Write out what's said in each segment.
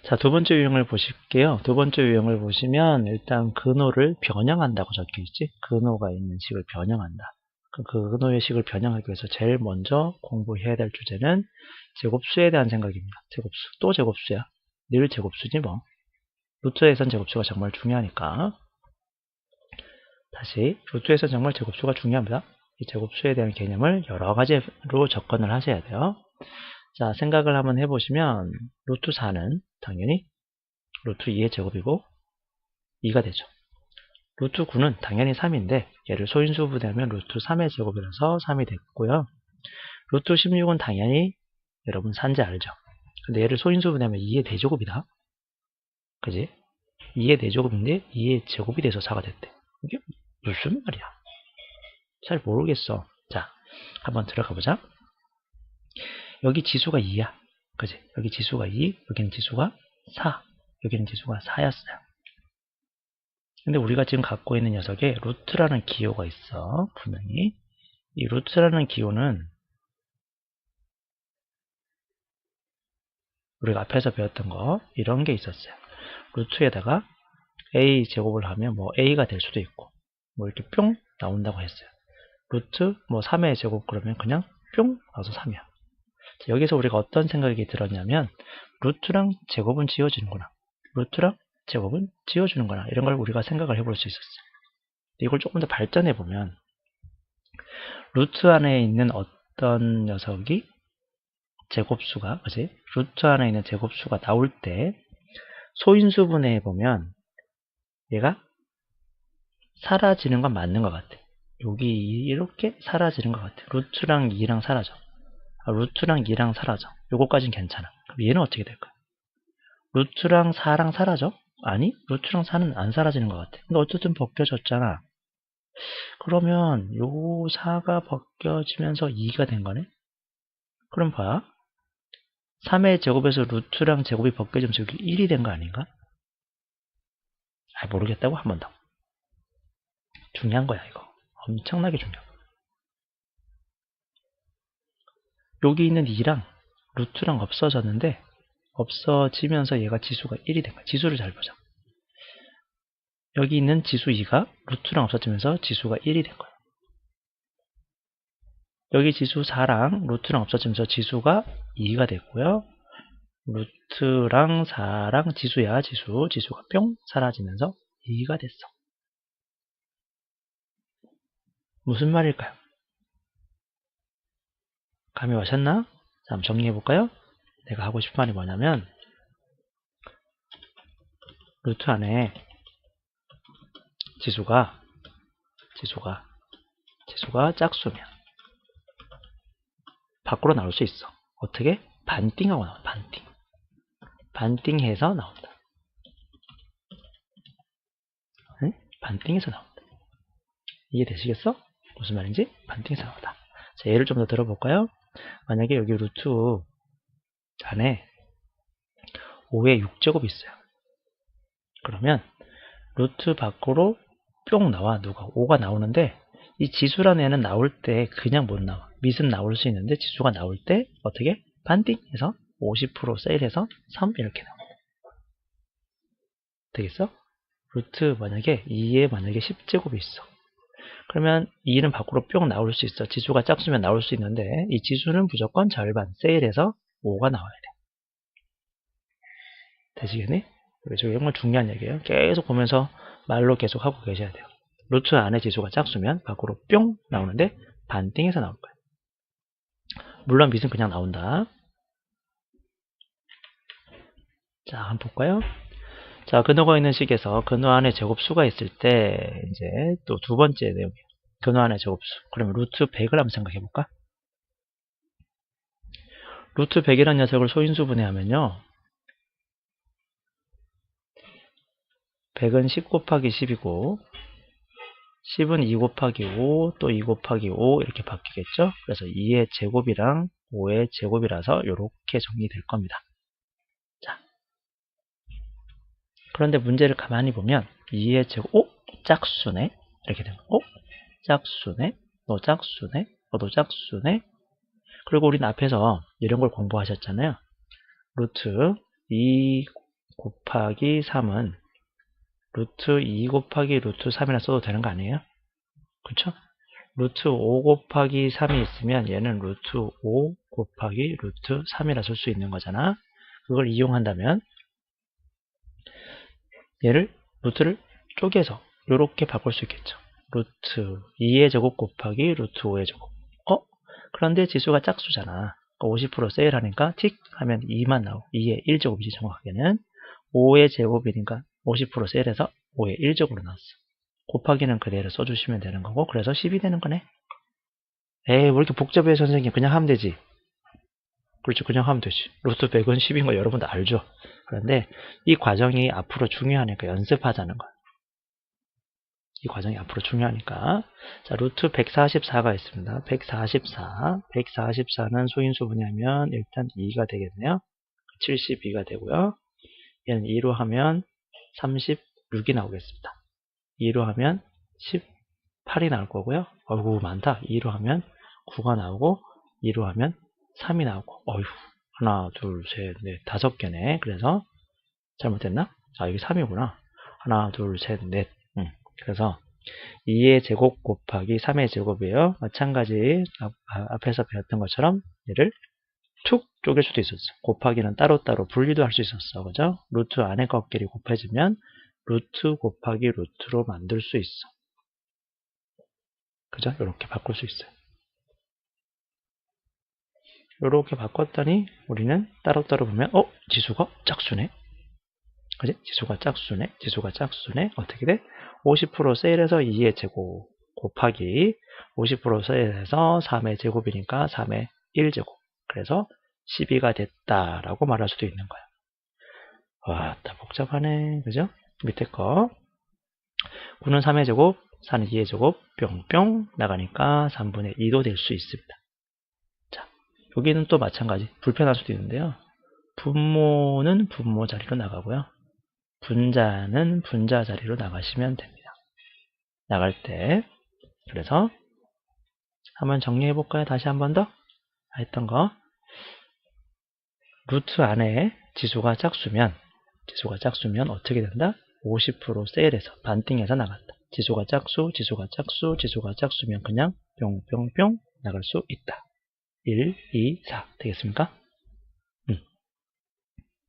자, 두 번째 유형을 보실게요. 두 번째 유형을 보시면 일단 근호를 변형한다고 적혀 있지. 근호가 있는 식을 변형한다. 그 근호의 식을 변형하기 위해서 제일 먼저 공부해야 될 주제는 제곱수에 대한 생각입니다. 제곱수. 또 제곱수야. 늘 제곱수지 뭐. 루트에선 제곱수가 정말 중요하니까. 다시 루트에선 정말 제곱수가 중요합니다. 이 제곱수에 대한 개념을 여러 가지로 접근을 하셔야 돼요. 자, 생각을 한번 해보시면 루트 4는 당연히 루트 2의 제곱이고 2가 되죠. 루트 9는 당연히 3인데 얘를 소인수 분해하면 루트 3의 제곱이라서 3이 됐고요. 루트 16은 당연히 여러분 4인지 알죠? 근데 얘를 소인수 분해하면 2의 대제곱이다. 그지? 2의 대제곱인데 2의 제곱이 돼서 4가 됐대. 이게 무슨 말이야? 잘 모르겠어. 자, 한번 들어가 보자. 여기 지수가 2야. 그지? 여기 지수가 2, 여기는 지수가 4, 여기는 지수가 4였어요. 근데 우리가 지금 갖고 있는 녀석에 루트라는 기호가 있어. 분명히. 이 루트라는 기호는 우리가 앞에서 배웠던 거 이런 게 있었어요. 루트에다가 a 제곱을 하면 뭐 a가 될 수도 있고 뭐 이렇게 뿅 나온다고 했어요. 루트 뭐 3의 제곱 그러면 그냥 뿅 나와서 3이야. 여기서 우리가 어떤 생각이 들었냐면 루트랑 제곱은 지워지는구나. 루트랑 제곱은 지워주는구나. 이런 걸 우리가 생각을 해볼 수 있었어요. 이걸 조금 더 발전해 보면 루트 안에 있는 어떤 녀석이 제곱수가 그지? 루트 안에 있는 제곱수가 나올 때 소인수 분해해 보면 얘가 사라지는 건 맞는 것 같아. 여기 이렇게 사라지는 것 같아. 루트랑 2랑 사라져. 루트랑 2랑 사라져. 요거까진 괜찮아. 그럼 얘는 어떻게 될까요? 루트랑 4랑 사라져? 아니, 루트랑 4는 안 사라지는 것 같아. 근데 어쨌든 벗겨졌잖아. 그러면 요 4가 벗겨지면서 2가 된 거네? 그럼 봐. 3의 제곱에서 루트랑 제곱이 벗겨지면서 여기 1이 된 거 아닌가? 모르겠다고? 한 번 더. 중요한 거야, 이거. 엄청나게 중요한 거야. 여기 있는 2랑 루트랑 없어졌는데 없어지면서 얘가 지수가 1이 된 거야. 지수를 잘 보자. 여기 있는 지수 2가 루트랑 없어지면서 지수가 1이 된 거야. 여기 지수 4랑 루트랑 없어지면서 지수가 2가 됐고요. 루트랑 4랑 지수야, 지수가 뿅 사라지면서 2가 됐어. 무슨 말일까요? 감이 오셨나? 자, 한번 정리해볼까요? 내가 하고 싶은 말이 뭐냐면 루트 안에 지수가 짝수면 밖으로 나올 수 있어. 어떻게? 반띵하고 나와. 반띵해서 나온다. 응? 반띵해서 나온다. 이해되시겠어? 무슨 말인지? 반띵해서 나온다. 자, 예를 좀 더 들어볼까요? 만약에 여기 루트 안에 5의 6제곱이 있어요. 그러면 루트 밖으로 뿅 나와. 누가? 5가 나오는데 이 지수라는 애는 나올 때 그냥 못 나와. 밑은 나올 수 있는데 지수가 나올 때 어떻게? 반띵해서 50% 세일해서 3 이렇게 나와. 되겠어? 루트 만약에 2에 만약에 10제곱이 있어. 그러면 2는 밖으로 뿅 나올 수 있어. 지수가 짝수면 나올 수 있는데 이 지수는 무조건 절반 세일해서 5가 나와야 돼. 되시겠니? 이거 정말 중요한 얘기예요. 계속 보면서 말로 계속 하고 계셔야 돼요. 루트 안에 지수가 짝수면 밖으로 뿅 나오는데 반띵해서 나올 거예요. 물론 밑은 그냥 나온다. 자, 한번 볼까요? 자, 근호가 있는 식에서 근호 안에 제곱수가 있을 때 이제 또 두 번째 내용이에요. 근호 안에 제곱수. 그러면 루트 100을 한번 생각해 볼까? 루트 100이라는 녀석을 소인수 분해하면요. 100은 10 곱하기 10이고 10은 2 곱하기 5, 또 2 곱하기 5 이렇게 바뀌겠죠? 그래서 2의 제곱이랑 5의 제곱이라서 이렇게 정리될 겁니다. 자, 그런데 문제를 가만히 보면 2의 제곱, 짝수네? 이렇게 되면 짝수네? 너 짝수네? 너도 짝수네? 그리고 우리는 앞에서 이런 걸 공부하셨잖아요. 루트 2 곱하기 3은 루트 2 곱하기 루트 3이라 써도 되는 거 아니에요? 그쵸? 루트 5 곱하기 3이 있으면 얘는 루트 5 곱하기 루트 3이라 쓸 수 있는 거잖아. 그걸 이용한다면 얘를 루트를 쪼개서 이렇게 바꿀 수 있겠죠. 루트 2의 제곱 곱하기 루트 5의 제곱. 그런데 지수가 짝수잖아. 50% 세일하니까 틱 하면 2만 나오고 2의 1제곱이지 정확하게는. 5의 제곱이니까 50% 세일해서 5의 1제곱으로 나왔어. 곱하기는 그대로 써주시면 되는 거고, 그래서 10이 되는 거네. 에이, 왜 이렇게 복잡해 선생님. 그냥 하면 되지. 그렇죠. 그냥 하면 되지. 루트 100은 10인 거 여러분도 알죠. 그런데 이 과정이 앞으로 중요하니까 연습하자는 거야. 이 과정이 앞으로 중요하니까. 자, 루트 144가 있습니다. 144는 소인수분해하면 일단 2가 되겠네요. 72가 되고요. 얘는 2로 하면 36이 나오겠습니다. 2로 하면 18이 나올 거고요. 어이구, 많다. 2로 하면 9가 나오고, 2로 하면 3이 나오고, 어휴, 하나, 둘, 셋, 넷, 5개네. 그래서, 잘못됐나? 아, 여기 3이구나. 하나, 둘, 셋, 넷. 그래서, 2의 제곱 곱하기 3의 제곱이에요. 마찬가지, 앞에서 배웠던 것처럼, 얘를 툭 쪼갤 수도 있었어. 곱하기는 따로따로 분리도 할 수 있었어. 그죠? 루트 안에 것끼리 곱해지면, 루트 곱하기 루트로 만들 수 있어. 그죠? 이렇게 바꿀 수 있어요. 이렇게 바꿨더니 우리는 따로따로 보면 지수가 짝수네. 그지? 지수가 짝수네. 어떻게 돼? 50% 세일해서 2의 제곱 곱하기 50% 세일해서 3의 제곱이니까 3의 1제곱. 그래서 12가 됐다라고 말할 수도 있는 거야. 와, 다 복잡하네. 그죠? 밑에 거 9는 3의 제곱, 4는 2의 제곱 뿅뿅 나가니까 3분의 2도 될 수 있습니다. 자, 여기는 또 마찬가지. 불편할 수도 있는데요. 분모는 분모 자리로 나가고요. 분자는 분자 자리로 나가시면 됩니다. 나갈 때. 그래서 한번 정리해 볼까요? 다시 한 번 더. 했던 거. 루트 안에 지수가 짝수면 어떻게 된다? 50% 세일해서 반띵해서 나간다. 지수가 짝수면 그냥 뿅뿅뿅 나갈 수 있다. 1, 2, 4 되겠습니까?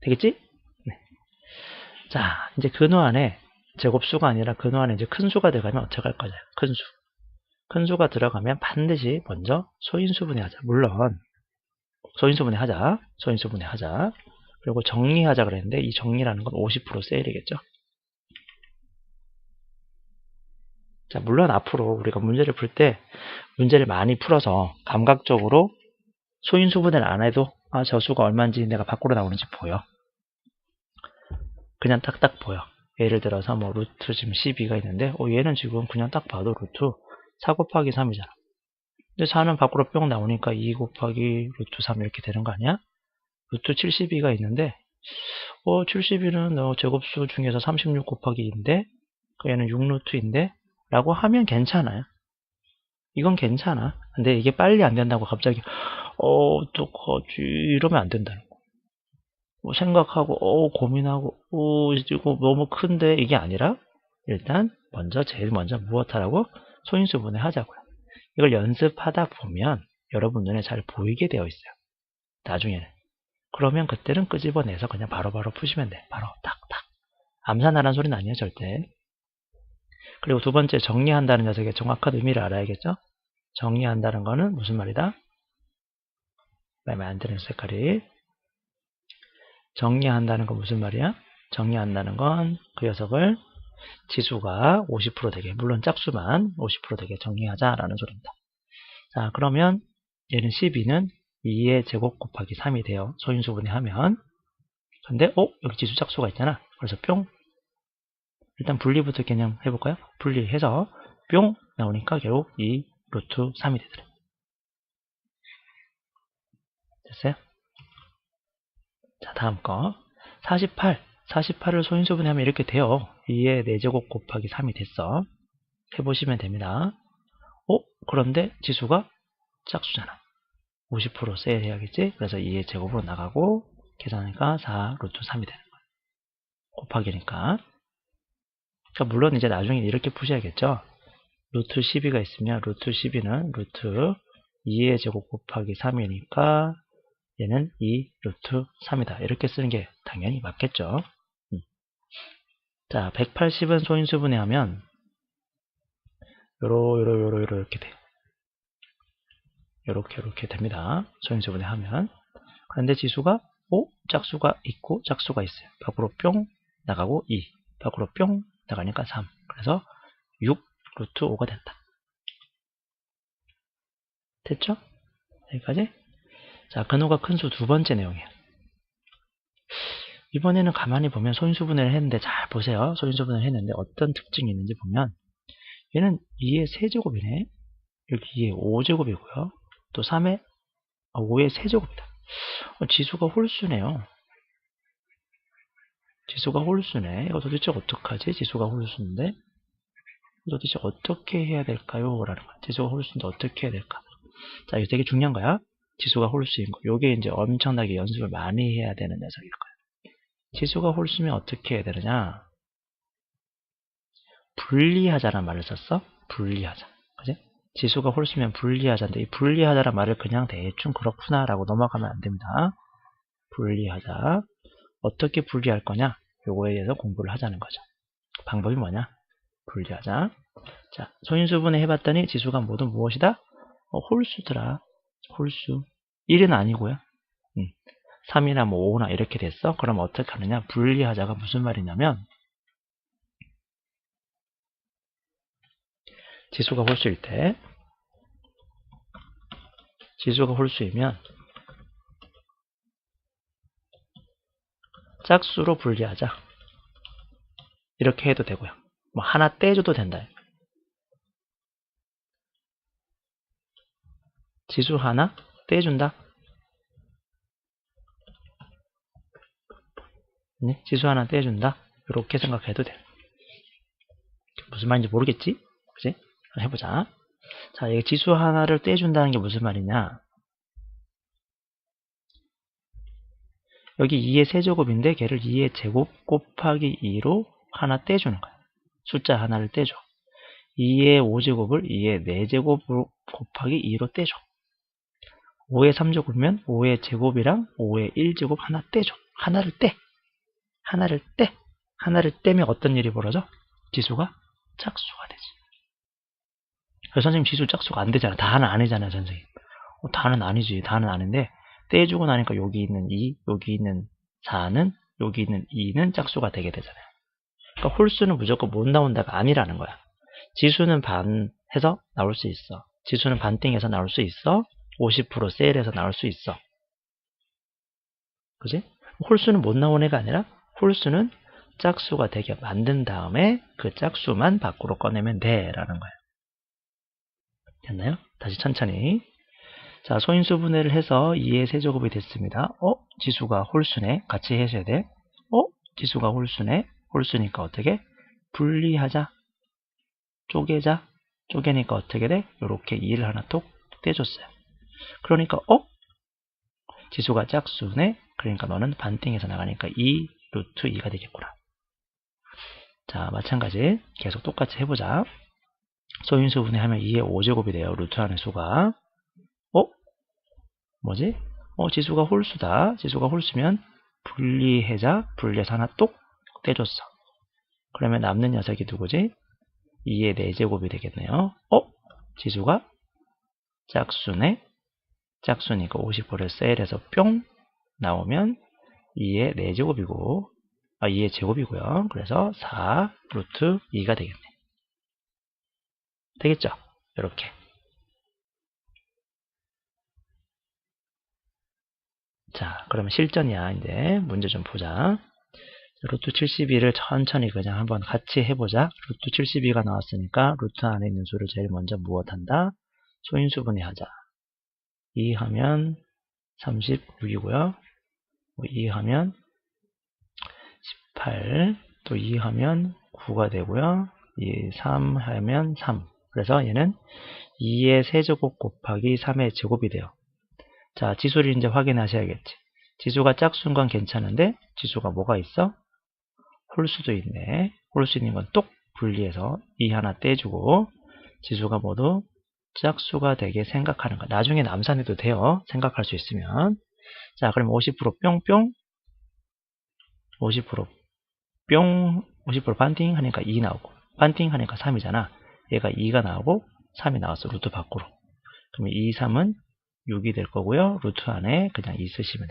되겠지? 네. 자, 이제 근호 안에 제곱수가 아니라 근호 안에 이제 큰 수가 들어가면 어떻게 할 거냐? 큰 수. 큰 수가 들어가면 반드시 먼저 소인수분해하자. 물론 소인수분해하자. 그리고 정리하자 그랬는데 이 정리라는 건 50% 세일이겠죠. 자, 물론 앞으로 우리가 문제를 풀 때 문제를 많이 풀어서 감각적으로 소인수분해를 안 해도 저 수가 얼마인지 내가 밖으로 나오는지 보여. 그냥 딱딱 보여. 예를 들어서 뭐 루트 지금 12가 있는데 얘는 지금 그냥 딱 봐도 루트 4 곱하기 3이잖아. 근데 4는 밖으로 뿅 나오니까 2 곱하기 루트 3 이렇게 되는 거 아니야? 루트 72가 있는데 72는 제곱수 중에서 36 곱하기 2인데 얘는 6루트인데 라고 하면 괜찮아요. 이건 괜찮아. 근데 이게 빨리 안 된다고 갑자기 어떡하지 이러면 안 된다는 거. 생각하고 고민하고 이거 너무 큰데 이게 아니라 일단 제일 먼저 무엇하라고? 소인수분해 하자고요. 이걸 연습하다 보면 여러분 눈에 잘 보이게 되어 있어요. 나중에는. 그러면 그때는 끄집어내서 그냥 바로바로 푸시면 돼. 바로 탁탁. 암산하라는 소리는 아니에요, 절대. 그리고 두 번째, 정리한다는 녀석의 정확한 의미를 알아야겠죠? 정리한다는 거는 무슨 말이다? 마음에 안 드는 색깔이. 정리한다는 건 무슨 말이야? 정리한다는 건 그 녀석을 지수가 50% 되게, 물론 짝수만 50% 되게 정리하자라는 소리입니다. 자, 그러면 얘는 12는 2의 제곱 곱하기 3이 돼요. 소인수분해 하면. 근데 여기 지수 짝수가 있잖아. 그래서 뿅. 일단 분리부터 그냥 해볼까요? 분리해서 뿅 나오니까 결국 2 루트 3이 되더라. 됐어요? 자, 다음 거. 48을 소인수분해하면 이렇게 돼요. 2의 4제곱 곱하기 3이 됐어. 해보시면 됩니다. 그런데 지수가 짝수잖아. 50% 세일해야겠지? 그래서 2의 제곱으로 나가고 계산하니까 4 루트 3이 되는 거예요. 곱하기니까. 그러니까 물론 이제 나중에 이렇게 푸셔야겠죠. 루트 12가 있으면 루트 12는 루트 2의 제곱 곱하기 3이니까 얘는 2 루트 3이다. 이렇게 쓰는 게 당연히 맞겠죠. 자, 180은 소인수분해 하면 요렇게 돼. 요렇게 됩니다. 소인수분해 하면. 그런데 지수가 5, 짝수가 있고 짝수가 있어요. 밖으로 뿅 나가고 2, 밖으로 뿅 나가니까 3. 그래서 6 루트 5가 된다. 됐죠? 여기까지? 자, 근호가 큰 수 두 번째 내용이에요. 이번에는 가만히 보면 소인수분해를 했는데 잘 보세요. 소인수분해를 했는데 어떤 특징이 있는지 보면 얘는 2의 세제곱이네. 여기 2의 5제곱이고요. 또 3의 5의 세제곱이다. 지수가 홀수네요. 지수가 홀수네. 이거 도대체 어떡하지? 지수가 홀수인데 도대체 어떻게 해야 될까요? 라는 거야. 지수가 홀수인데 어떻게 해야 될까? 자, 이거 되게 중요한 거야. 지수가 홀수인 거. 요게 이제 엄청나게 연습을 많이 해야 되는 녀석일 거야. 지수가 홀수면 어떻게 해야 되느냐? 분리하자란 말을 썼어. 분리하자. 그지? 지수가 홀수면 분리하자인데 이 분리하자란 말을 그냥 대충 그렇구나 라고 넘어가면 안 됩니다. 분리하자. 어떻게 분리할 거냐? 요거에 대해서 공부를 하자는 거죠. 방법이 뭐냐? 분리하자. 자, 소인수분해 해봤더니 지수가 모두 무엇이다? 홀수더라. 홀수. 1은 아니고요. 3이나 뭐 5나 이렇게 됐어? 그럼 어떻게 하느냐? 분리하자가 무슨 말이냐면 지수가 홀수일 때 지수가 홀수이면 짝수로 분리하자. 이렇게 해도 되고요. 뭐 하나 떼줘도 된다. 지수 하나 떼준다. 네, 지수 하나 떼준다. 이렇게 생각해도 돼. 무슨 말인지 모르겠지? 그지? 해보자. 자, 이 지수 하나를 떼준다는 게 무슨 말이냐? 여기 2의 세제곱인데 걔를 2의 제곱 곱하기 2로 하나 떼주는 거야. 숫자 하나를 떼줘. 2의 5제곱을 2의 4제곱 곱하기 2로 떼줘. 5의 3제곱이면 5의 제곱이랑 5의 1제곱 하나 떼줘. 하나를 떼. 하나를 떼. 하나를 떼면 어떤 일이 벌어져? 지수가 짝수가 되지. 그래서 선생님 지수 짝수가 안 되잖아. 다는 아니잖아요, 선생님. 다는 아니지. 다는 아닌데 떼주고 나니까 여기 있는 2, 여기 있는 4는, 여기 있는 2는 짝수가 되게 되잖아요. 그러니까 홀수는 무조건 못 나온다가 아니라는 거야. 지수는 반해서 나올 수 있어. 지수는 반띵해서 나올 수 있어. 50% 세일해서 나올 수 있어. 그지? 홀수는 못 나온 애가 아니라 홀수는 짝수가 되게 만든 다음에 그 짝수만 밖으로 꺼내면 돼 라는 거예요. 됐나요? 다시 천천히. 자, 소인수분해를 해서 2의 세제곱이 됐습니다. 지수가 홀수네. 같이 해줘야 돼. 지수가 홀수네. 홀수니까 어떻게? 분리하자. 쪼개자. 쪼개니까 어떻게 돼? 이렇게 2를 하나 톡 떼줬어요. 그러니까 지수가 짝수네. 그러니까 너는 반띵해서 나가니까 2 루트 2가 되겠구나. 자, 마찬가지 계속 똑같이 해보자. 소인수분해 하면 2의 5제곱이 돼요. 루트 안의 수가. 뭐지? 지수가 홀수다. 지수가 홀수면 분리해자. 분리해서 하나 똑 떼줬어. 그러면 남는 녀석이 누구지? 2의 4제곱이 되겠네요. 지수가 짝수네. 짝수니까 50%를 세일해서 뿅 나오면 2의 4제곱이고 2의 제곱이고요. 그래서 4 루트 2가 되겠네. 되겠죠? 이렇게. 자, 그러면 실전이야. 이제 문제 좀 보자. 루트 72를 천천히 그냥 한번 같이 해보자. 루트 72가 나왔으니까 루트 안에 있는 수를 제일 먼저 무엇한다? 소인수분해 하자. 2 하면 36이고요. 2 하면 18, 또 2 하면 9가 되고요. 3 하면 3. 그래서 얘는 2의 세제곱 곱하기 3의 제곱이 돼요. 자, 지수를 이제 확인하셔야겠지. 지수가 짝수인 건 괜찮은데 지수가 뭐가 있어? 홀수도 있네. 홀수 있는 건 똑 분리해서 2 하나 떼주고 지수가 모두 짝수가 되게 생각하는 거. 나중에 남산해도 돼요. 생각할 수 있으면. 자, 그럼 50% 뿅뿅 50% 뿅 50% 반띵 하니까 2 나오고 반띵 하니까 3이잖아. 얘가 2가 나오고 3이 나왔어. 루트 밖으로. 그럼 2, 3은 6이 될 거고요. 루트 안에 그냥 2 쓰시면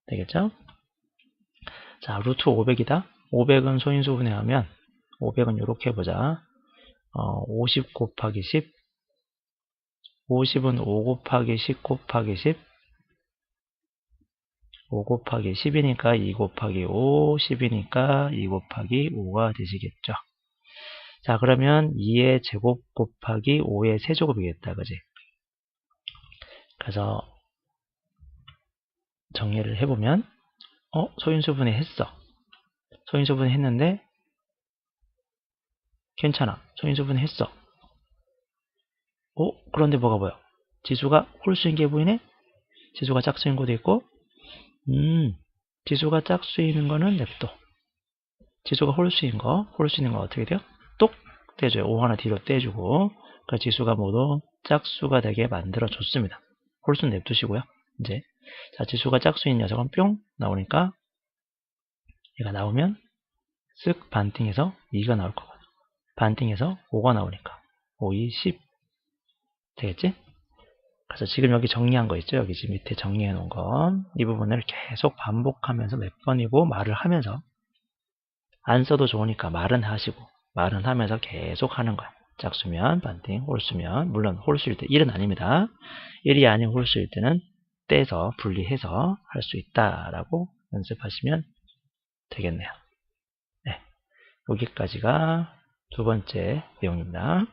되겠죠? 자, 루트 500이다. 500은 소인수 분해하면 500은 이렇게 해보자. 50 곱하기 10 50은 5 곱하기 10 곱하기 10 5 곱하기 10이니까 2 곱하기 5 10이니까 2 곱하기 5가 되시겠죠. 자, 그러면 2의 제곱 곱하기 5의 세제곱이겠다. 그지? 그래서 정리를 해보면 소인수분해 했어. 소인수분해 했는데 괜찮아. 소인수분해 했어. 그런데 뭐가 보여? 지수가 홀수인 게 보이네? 지수가 짝수인 것도 있고 지수가 짝수인 거는 냅둬. 지수가 홀수인 거 어떻게 돼요? 똑 떼줘요. 5 하나 뒤로 떼주고 그 지수가 모두 짝수가 되게 만들어 줬습니다. 홀수는 냅두시고요. 이제 자, 지수가 짝수인 녀석은 뿅 나오니까 얘가 나오면 쓱 반띵해서 2가 나올 거거든. 반띵해서 5가 나오니까 5, 2, 10 되겠지? 그래서 지금 여기 정리한 거 있죠? 여기 지금 밑에 정리해 놓은 거. 이 부분을 계속 반복하면서 몇 번이고 말을 하면서 안 써도 좋으니까 말은 하시고 말은 하면서 계속 하는 거야. 짝수면 반띵, 홀수면 물론 홀수일 때 1은 아닙니다. 1이 아닌 홀수일 때는 떼서 분리해서 할 수 있다라고 연습하시면 되겠네요. 네, 여기까지가 두 번째 내용입니다.